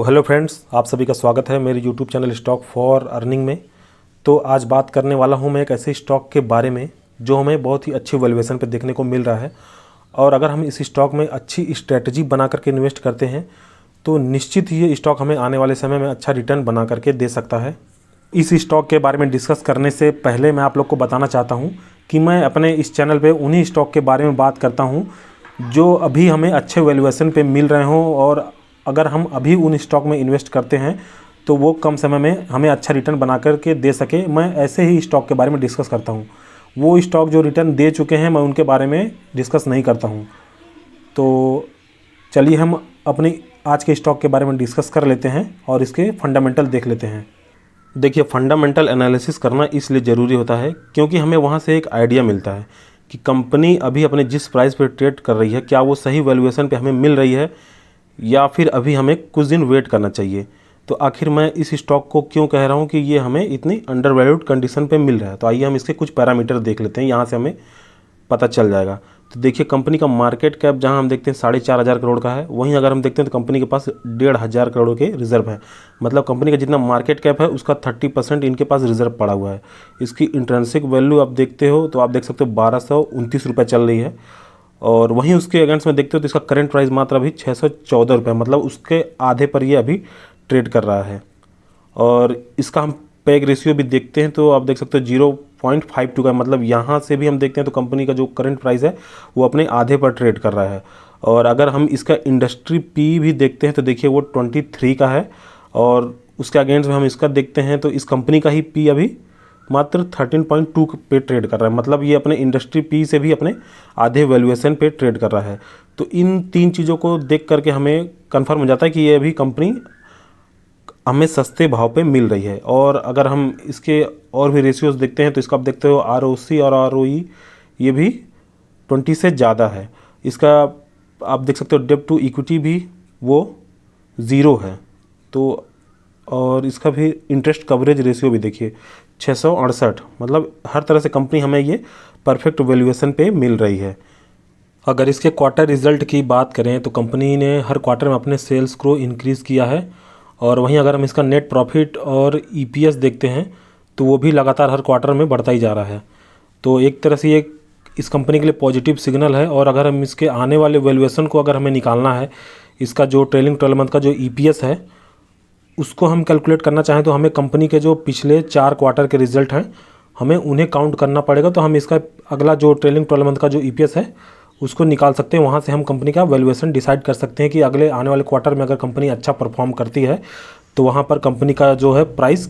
Hello friends, आप सभी का स्वागत है मेरे YouTube channel stock for earning में। तो आज बात करने वाला हूं मैं एक ऐसे स्टॉक के बारे में जो हमें बहुत ही अच्छी वैल्यूएशन पे देखने को मिल रहा है। और अगर हम इस स्टॉक में अच्छी स्ट्रेटजी बना करके इन्वेस्ट करते हैं तो निश्चित ही ये स्टॉक हमें आने वाले समय में अच्छा रिटर्न बना करके दे सकता है। इस स्टॉक के बारे में डिस्कस करने से पहले मैं आप लोग को बताना चाहता हूँ कि मैं अपने इस चैनल पर उन्हीं स्टॉक के बारे में बात करता हूँ जो अभी हमें अच्छे वैल्यूएशन पे मिल रहे हों, और अगर हम अभी उन स्टॉक में इन्वेस्ट करते हैं तो वो कम समय में हमें अच्छा रिटर्न बना करके दे सके। मैं ऐसे ही स्टॉक के बारे में डिस्कस करता हूँ। वो स्टॉक जो रिटर्न दे चुके हैं मैं उनके बारे में डिस्कस नहीं करता हूँ। तो चलिए हम अपनी आज के स्टॉक के बारे में डिस्कस कर लेते हैं और इसके फंडामेंटल देख लेते हैं। देखिए, फंडामेंटल एनालिसिस करना इसलिए ज़रूरी होता है क्योंकि हमें वहाँ से एक आइडिया मिलता है कि कंपनी अभी अपने जिस प्राइस पर ट्रेड कर रही है क्या वो सही वैल्यूएशन पे हमें मिल रही है या फिर अभी हमें कुछ दिन वेट करना चाहिए। तो आखिर मैं इस स्टॉक को क्यों कह रहा हूँ कि ये हमें इतनी अंडर वैल्यूड कंडीशन पे मिल रहा है। तो आइए हम इसके कुछ पैरामीटर देख लेते हैं, यहाँ से हमें पता चल जाएगा। तो देखिए, कंपनी का मार्केट कैप जहाँ हम देखते हैं 4,500 करोड़ का है, वहीं अगर हम देखते हैं तो कंपनी के पास 1,500 करोड़ के रिजर्व है। मतलब कंपनी का जितना मार्केट कैप है उसका 30% इनके पास रिजर्व पड़ा हुआ है। इसकी इंट्रिंसिक वैल्यू आप देखते हो तो आप देख सकते हो 1,229 रुपये चल रही है। और वहीं उसके अगेंस्ट में देखते हो तो इसका करंट प्राइस मात्र अभी 614 रुपये, मतलब उसके आधे पर ये अभी ट्रेड कर रहा है। और इसका हम पैग रेशियो भी देखते हैं तो आप देख सकते हो 0.52 का, मतलब यहाँ से भी हम देखते हैं तो कंपनी का जो करंट प्राइस है वो अपने आधे पर ट्रेड कर रहा है। और अगर हम इसका इंडस्ट्री पी भी देखते हैं तो देखिए वो 23 का है, और उसके अगेंस्ट में हम इसका देखते हैं तो इस कंपनी का ही पी अभी मात्र 13.2 पे ट्रेड कर रहा है। मतलब ये अपने इंडस्ट्री पी से भी अपने आधे वैल्यूएशन पे ट्रेड कर रहा है। तो इन तीन चीज़ों को देख करके हमें कंफर्म हो जाता है कि ये अभी कंपनी हमें सस्ते भाव पे मिल रही है। और अगर हम इसके और भी रेशियोज देखते हैं तो इसका आप देखते हो ROC और ROE ये भी 20 से ज़्यादा है। इसका आप देख सकते हो डेब्ट टू इक्विटी भी वो 0 है। तो और इसका भी इंटरेस्ट कवरेज रेशियो भी देखिए 668, मतलब हर तरह से कंपनी हमें ये परफेक्ट वैल्यूएशन पे मिल रही है। अगर इसके क्वार्टर रिजल्ट की बात करें तो कंपनी ने हर क्वार्टर में अपने सेल्स को इंक्रीज़ किया है। और वहीं अगर हम इसका नेट प्रॉफिट और EPS देखते हैं तो वो भी लगातार हर क्वार्टर में बढ़ता ही जा रहा है। तो एक तरह से ये इस कंपनी के लिए पॉजिटिव सिग्नल है। और अगर हम इसके आने वाले वैल्यूएशन को अगर हमें निकालना है, इसका जो ट्रेलिंग 12 मंथ का जो EPS है उसको हम कैलकुलेट करना चाहें तो हमें कंपनी के जो पिछले 4 क्वार्टर के रिजल्ट हैं हमें उन्हें काउंट करना पड़ेगा। तो हम इसका अगला जो ट्रेलिंग 12 मंथ का जो EPS है उसको निकाल सकते हैं। वहाँ से हम कंपनी का वैल्यूएशन डिसाइड कर सकते हैं कि अगले आने वाले क्वार्टर में अगर कंपनी अच्छा परफॉर्म करती है तो वहाँ पर कंपनी का जो है प्राइस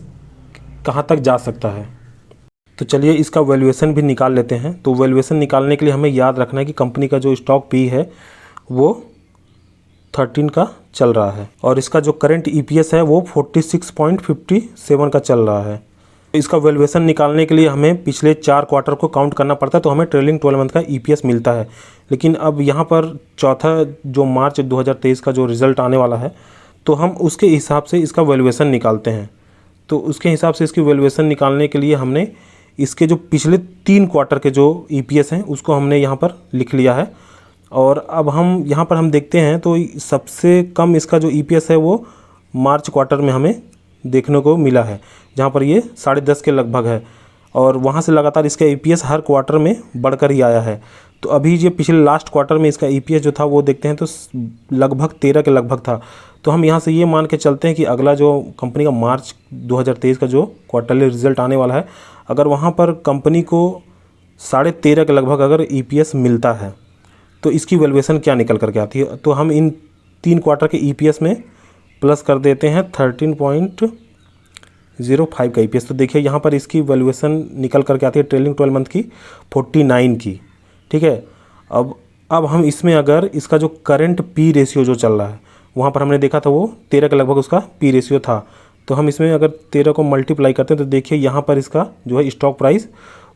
कहाँ तक जा सकता है। तो चलिए इसका वैल्यूएशन भी निकाल लेते हैं। तो वैल्यूएशन निकालने के लिए हमें याद रखना है कि कंपनी का जो स्टॉक पी है वो 13 का चल रहा है और इसका जो करंट EPS है वो 46.57 का चल रहा है। इसका वैल्यूएशन निकालने के लिए हमें पिछले 4 क्वार्टर को काउंट करना पड़ता है तो हमें ट्रेलिंग 12 मंथ का EPS मिलता है। लेकिन अब यहाँ पर चौथा जो मार्च 2023 का जो रिज़ल्ट आने वाला है तो हम उसके हिसाब से इसका वैल्यूएशन निकालते हैं। तो उसके हिसाब से इसकी वैल्यूएशन निकालने के लिए हमने इसके जो पिछले 3 क्वार्टर के जो EPS हैं उसको हमने यहाँ पर लिख लिया है। और अब हम यहाँ पर हम देखते हैं तो सबसे कम इसका जो EPS है वो मार्च क्वार्टर में हमें देखने को मिला है, जहाँ पर ये 10.5 के लगभग है। और वहाँ से लगातार इसका EPS हर क्वार्टर में बढ़कर ही आया है। तो अभी ये पिछले लास्ट क्वार्टर में इसका EPS जो था वो देखते हैं तो लगभग 13 के लगभग था। तो हम यहाँ से ये मान के चलते हैं कि अगला जो कंपनी का मार्च 2023 का जो क्वार्टरली रिजल्ट आने वाला है, अगर वहाँ पर कंपनी को 13.5 के लगभग अगर EPS मिलता है तो इसकी वैल्यूएशन क्या निकल करके आती है। तो हम इन 3 क्वार्टर के EPS में प्लस कर देते हैं 13.05 का EPS। तो देखिए यहाँ पर इसकी वैल्यूएशन निकल करके आती है ट्रेलिंग 12 मंथ की 49 की, ठीक है। अब हम इसमें अगर इसका जो करंट P रेशियो जो चल रहा है वहाँ पर हमने देखा था वो 13 के लगभग उसका P रेशियो था। तो हम इसमें अगर 13 को मल्टीप्लाई करते हैं तो देखिए यहाँ पर इसका जो है स्टॉक प्राइस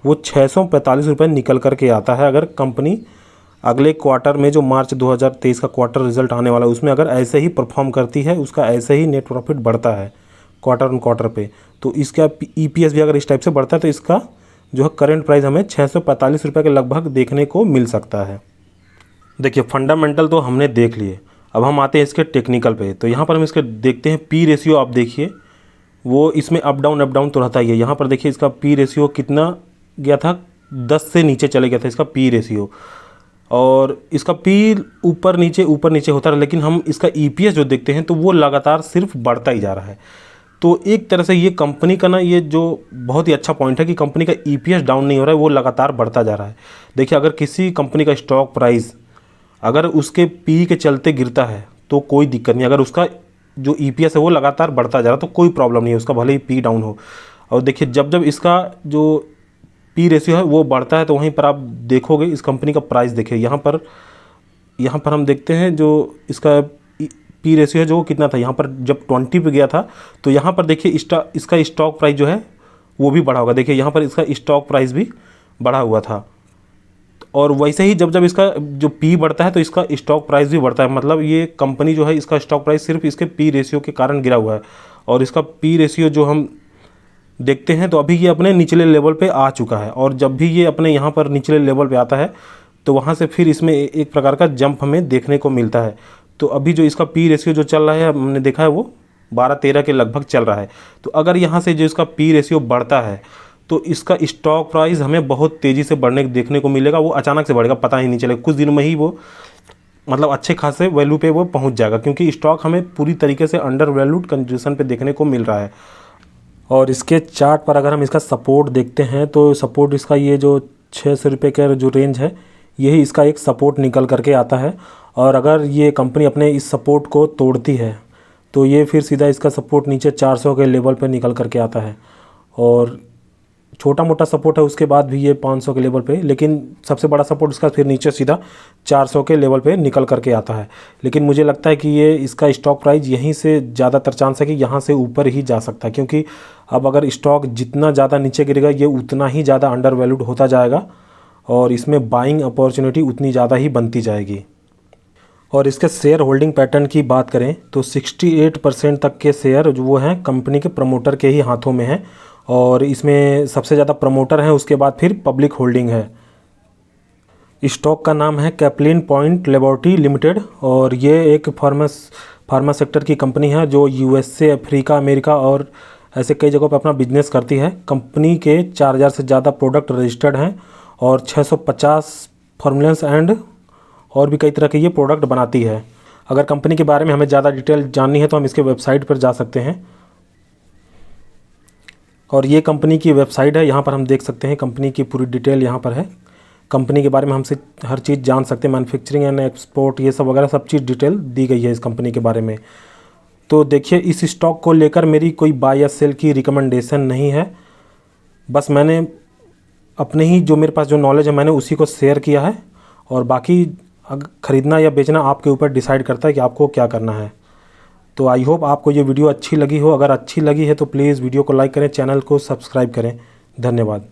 वो 645 रुपये निकल करके आता है। अगर कंपनी अगले क्वार्टर में जो मार्च 2023 का क्वार्टर रिजल्ट आने वाला है उसमें अगर ऐसे ही परफॉर्म करती है, उसका ऐसे ही नेट प्रॉफिट बढ़ता है क्वार्टर ऑन क्वार्टर पे, तो इसका EPS भी अगर इस टाइप से बढ़ता है तो इसका जो है करंट प्राइस हमें 645 रुपये के लगभग देखने को मिल सकता है। देखिए फंडामेंटल तो हमने देख लिए, अब हम आते हैं इसके टेक्निकल पे। तो यहाँ पर हम इसके देखते हैं पी रेशियो, आप देखिए वो इसमें अप डाउन तो रहता ही है। यहाँ पर देखिए इसका पी रेशियो कितना गया था, 10 से नीचे चले गया था इसका पी रेशियो, और इसका पी ऊपर नीचे होता रहा, लेकिन हम इसका ईपीएस जो देखते हैं तो वो लगातार सिर्फ बढ़ता ही जा रहा है। तो एक तरह से ये कंपनी का ना, ये जो बहुत ही अच्छा पॉइंट है कि कंपनी का ईपीएस डाउन नहीं हो रहा है, वो लगातार बढ़ता जा रहा है। देखिए अगर किसी कंपनी का स्टॉक प्राइस अगर उसके पी के चलते गिरता है तो कोई दिक्कत नहीं, अगर उसका जो ईपीएस है वो लगातार बढ़ता जा रहा है तो कोई प्रॉब्लम नहीं है, उसका भले ही पी डाउन हो। और देखिए जब इसका जो पी रेशियो है वो बढ़ता है तो वहीं पर आप देखोगे इस कंपनी का प्राइस। देखिए यहाँ पर हम देखते हैं जो इसका पी रेशियो है जो कितना था, यहाँ पर जब 20 पे गया था तो यहाँ पर देखिए इसका स्टॉक प्राइस जो है वो भी बढ़ा होगा। देखिए यहाँ पर इसका स्टॉक प्राइस भी बढ़ा हुआ था, और वैसे ही जब इसका जो पी बढ़ता है तो इसका स्टॉक प्राइस भी बढ़ता है। मतलब ये कंपनी जो है इसका स्टॉक प्राइस सिर्फ इसके पी रेशियो के कारण गिरा हुआ है। और इसका पी रेशियो जो हम देखते हैं तो अभी ये अपने निचले लेवल पे आ चुका है, और जब भी ये अपने यहाँ पर निचले लेवल पे आता है तो वहाँ से फिर इसमें एक प्रकार का जंप हमें देखने को मिलता है। तो अभी जो इसका पी रेशियो जो चल रहा है हमने देखा है वो 12-13 के लगभग चल रहा है। तो अगर यहाँ से जो इसका पी रेशियो बढ़ता है तो इसका स्टॉक प्राइस हमें बहुत तेज़ी से बढ़ने देखने को मिलेगा। वो अचानक से बढ़ेगा, पता ही नहीं चलेगा, कुछ दिनों में ही वो मतलब अच्छे खासे वैल्यू पे वो पहुंच जाएगा, क्योंकि स्टॉक हमें पूरी तरीके से अंडर वैल्यूड कंडीशन पे देखने को मिल रहा है। और इसके चार्ट पर अगर हम इसका सपोर्ट देखते हैं तो सपोर्ट इसका ये जो 600 रुपये का जो रेंज है यही इसका एक सपोर्ट निकल करके आता है। और अगर ये कंपनी अपने इस सपोर्ट को तोड़ती है तो ये फिर सीधा इसका सपोर्ट नीचे 400 के लेवल पर निकल करके आता है, और छोटा मोटा सपोर्ट है उसके बाद भी ये 500 के लेवल पे, लेकिन सबसे बड़ा सपोर्ट इसका फिर नीचे सीधा 400 के लेवल पे निकल करके आता है। लेकिन मुझे लगता है कि ये इसका स्टॉक प्राइस यहीं से ज़्यादातर चांस है कि यहाँ से ऊपर ही जा सकता है, क्योंकि अब अगर स्टॉक जितना ज़्यादा नीचे गिरेगा ये उतना ही ज़्यादा अंडर वैल्यूड होता जाएगा, और इसमें बाइंग अपॉर्चुनिटी उतनी ज़्यादा ही बनती जाएगी। और इसके शेयर होल्डिंग पैटर्न की बात करें तो 68% तक के शेयर जो वो हैं कंपनी के प्रमोटर के ही हाथों में हैं, और इसमें सबसे ज़्यादा प्रमोटर हैं, उसके बाद फिर पब्लिक होल्डिंग है। स्टॉक का नाम है कैप्लिन पॉइंट लेबोरेटरी लिमिटेड, और ये एक फार्मा सेक्टर की कंपनी है जो यूएसए, अफ्रीका, अमेरिका और ऐसे कई जगहों पर अपना बिजनेस करती है। कंपनी के 4000 से ज़्यादा प्रोडक्ट रजिस्टर्ड हैं और 650 फॉर्मूलेंस एंड और भी कई तरह के ये प्रोडक्ट बनाती है। अगर कंपनी के बारे में हमें ज़्यादा डिटेल जाननी है तो हम इसके वेबसाइट पर जा सकते हैं, और ये कंपनी की वेबसाइट है। यहाँ पर हम देख सकते हैं कंपनी की पूरी डिटेल यहाँ पर है। कंपनी के बारे में हमसे हर चीज़ जान सकते हैं, मैन्युफैक्चरिंग एंड एक्सपोर्ट ये सब वगैरह सब चीज़ डिटेल दी गई है इस कंपनी के बारे में। तो देखिए इस स्टॉक को लेकर मेरी कोई बाय या सेल की रिकमेंडेशन नहीं है, बस मैंने अपने ही जो मेरे पास जो नॉलेज है मैंने उसी को शेयर किया है, और बाकी ख़रीदना या बेचना आपके ऊपर डिसाइड करता है कि आपको क्या करना है। तो आई होप आपको ये वीडियो अच्छी लगी हो। अगर अच्छी लगी है तो प्लीज़ वीडियो को लाइक करें, चैनल को सब्सक्राइब करें। धन्यवाद।